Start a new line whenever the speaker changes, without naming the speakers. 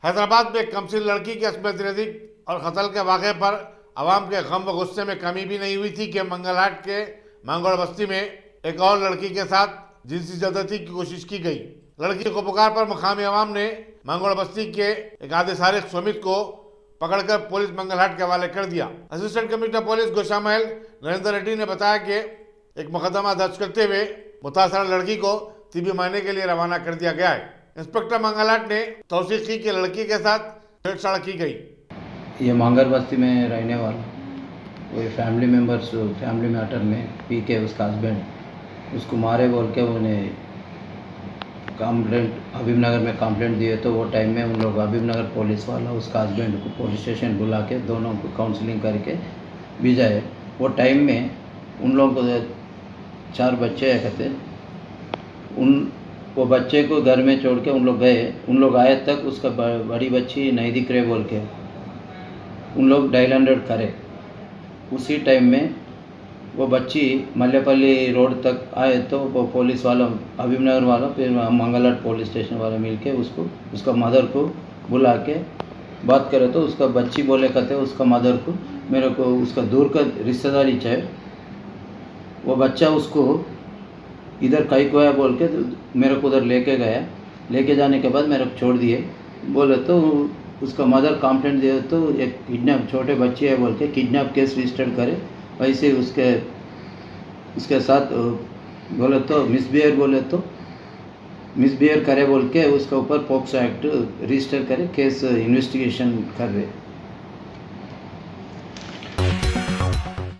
हैदराबाद में एक कमसिन लड़की की अस्मत रेज़ी और कत्ल के वाक़े पर आवाम के गम व गुस्से में कमी भी नहीं हुई थी कि मंगलहाट के मांगोड़ बस्ती में एक और लड़की के साथ जिनसी ज्यादती की कोशिश की गई। लड़की को पुकार पर मुकामी आवाम ने मांगोड़ बस्ती के एक आधे सारिक सुमित को पकड़कर पुलिस मंगलहाट के हवाले कर दिया। Assistant commissioner police Goshamahal Narendra Reddy ने बताया कि एक मुकदमा दर्ज करते हुए मुतासरा लड़की को तिबी मायने के लिए रवाना कर दिया गया है। इंस्पेक्टर मंगलहाट ने तौसीक की कि लड़की के साथ छेड़छाड़ की गई।
ये मांगर बस्ती में रहने वाला वो फैमिली मेम्बर्स फैमिली मैटर में पी के उसका हस्बैंड उसको मारे बोल के उन्हें कंप्लेंट हबीबनगर में कंप्लेंट दिए, तो वो टाइम में उन लोग हबीबनगर पुलिस वाला उसका हस्बैंड को पुलिस स्टेशन बुला के दोनों को काउंसलिंग करके भेजा है। वो टाइम में उन लोगों को 4 बच्चे हैं कहते, वो बच्चे को घर में छोड़ के उन लोग गए। उन लोग आए तक उसका बड़ी बच्ची नहीं दिख रहे बोल के उन लोग डायल 100 करे। उसी टाइम में वो बच्ची मल्लेपल्ली रोड तक आए तो वो पुलिस वाला हबीबनगर वाला फिर मंगलहाट पुलिस स्टेशन वाला मिलके उसको उसका मदर को बुला के बात करे, तो उसका बच्ची बोले कहते उसका मदर को मेरे को उसका दूर का रिश्तेदारी चाहिए। वो बच्चा उसको इधर कहीं को है बोल के मेरे को उधर लेके गया। लेके जाने के बाद मेरे को छोड़ दिए बोले, तो उसका मदर कंप्लेंट दिए तो एक किडनैप छोटे बच्चे है बोल के किडनैप केस रजिस्टर करे। वैसे उसके साथ बोले तो मिसबिहेव करे बोल के उसके ऊपर पॉक्सो एक्ट रजिस्टर करे, केस इन्वेस्टिगेशन कर रहे।